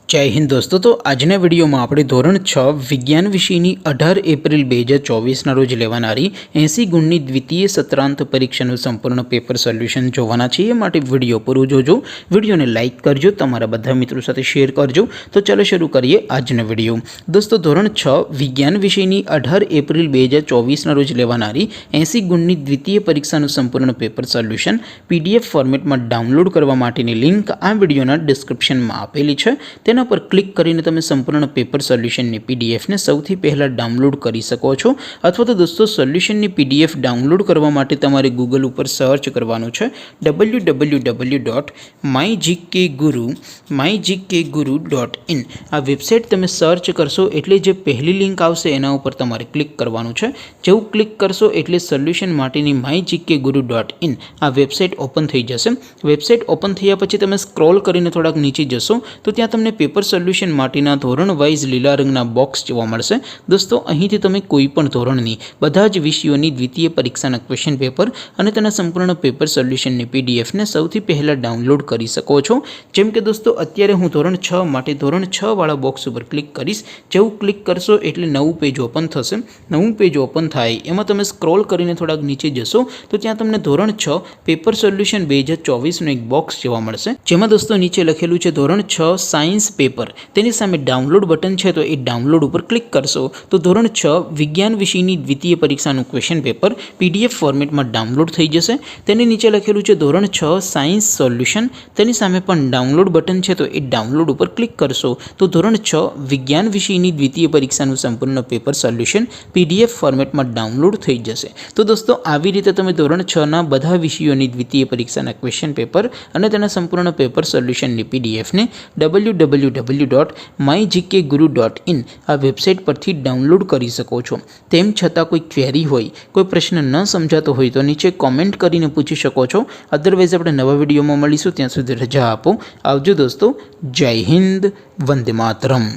जय हिंद दोस्तों। तो आजना विडियो में આપણે ધોરણ 6 વિજ્ઞાન વિષયની 18 એપ્રિલ 2024 રોજ લેવાનારી 80 ગુણની દ્વિતીય સત્રાંત પરીક્ષાનું સંપૂર્ણ પેપર સોલ્યુશન જોવાના છીએ। માટે વિડિયો પૂરો જોજો, વિડિયોને લાઈક કરજો, તમારા બધા મિત્રો સાથે શેર કરજો। તો ચાલો શરૂ કરીએ આજનો વિડિયો। દોસ્તો ધોરણ 6 વિજ્ઞાન વિષયની 18 એપ્રિલ 2024 રોજ લેવાનારી 80 ગુણની દ્વિતીય પરીક્ષાનું સંપૂર્ણ પેપર સોલ્યુશન PDF ફોર્મેટમાં ડાઉનલોડ કરવા માટેની લિંક આ વિડિયોના ડિસ્ક્રિપ્શનમાં આપેલી છે। તેના पर क्लिक करीने तमे संपूर्ण पेपर सोल्यूशन ने पीडीएफ ने सौथी पहला डाउनलॉड करी सको छो। अथवा तो दोस्तों सोल्यूशन ने पीडीएफ डाउनलॉड करवा माटे तमारे गूगल पर सर्च करवानुं छे www.mygkguru.in। आ वेबसाइट तमे सर्च करशो एटले जे पहली लिंक आवशे एना उपर तमारे क्लिक करवानुं छे। जेवुं क्लिक करशो एटले सोल्यूशन माटेनी mygkguru.in आ वेबसाइट ओपन थई जशे। वेबसाइट ओपन थया पछी तमे स्क्रॉल करीने थोड़ाक नीचे जशो तो त्यां तमने पेपर सोल्यूशन माटेना धोरण वाइज लीला रंगना बॉक्स जोवा मळशे। दोस्तों અહીંથી તમે કોઈપણ ધોરણની બધા જ વિષયોની દ્વિતીય પરીક્ષાના ક્વેશ્ચન પેપર અને તેના સંપૂર્ણ પેપર સોલ્યુશનની પીડીએફ ને સૌથી પહેલા ડાઉનલોડ કરી શકો છો। જેમ કે દોસ્તો અત્યારે હું ધોરણ 6 માટે ધોરણ 6 વાળા બોક્સ ઉપર ક્લિક કરીશ। જેવું ક્લિક કરશો એટલે નવું પેજ ઓપન થશે। નવું પેજ ઓપન થાય એમાં તમે સ્ક્રોલ કરીને થોડાક નીચે જશો તો ત્યાં તમને ધોરણ 6 પેપર સોલ્યુશન 2024 નો એક બોક્સ જોવા મળશે। જેમાં દોસ્તો નીચે લખેલું છે ધોરણ 6 साइंस पेपर। तेनी सामे डाउनलॉड बटन है तो ये डाउनलॉड पर क्लिक करशो तो धोरण 6 विज्ञान विषयनी द्वितीय परीक्षाનું क्वेश्चन पेपर पीडीएफ फॉर्मेट में डाउनलॉड थई जशे। तेनी नीचे लखेलुं छे धोरण 6 साइंस सोल्यूशन। तेनी सामे पण डाउनलॉड बटन है तो ये डाउनलॉड पर क्लिक करशो तो धोरण 6 विज्ञान विषयनी द्वितीय परीक्षाનું संपूर्ण पेपर सोल्यूशन पीडीएफ फॉर्मेट में डाउनलॉड थई जशे। तो दोस्तों આવી રીતે તમે ધોરણ 6 ના બધા વિષયોની દ્વિતીય પરીક્ષાના ક્વેશ્ચન પેપર અને તેના સંપૂર્ણ પેપર સોલ્યુશનની પીડીએફ ને www.mygkguru.in आ वेबसाइट पर डाउनलॉड करी सको छो। तेम छतां कोई क्वेरी होय, कोई प्रश्न न समझातो होय तो नीचे कॉमेंट करीने पूछी शको छो। अदरवाइज आपणे नवा विडियो में मळीशुं, त्यां सुधी रजा आपो। आवजो दोस्तों। जय हिंद, वंदे मातरम।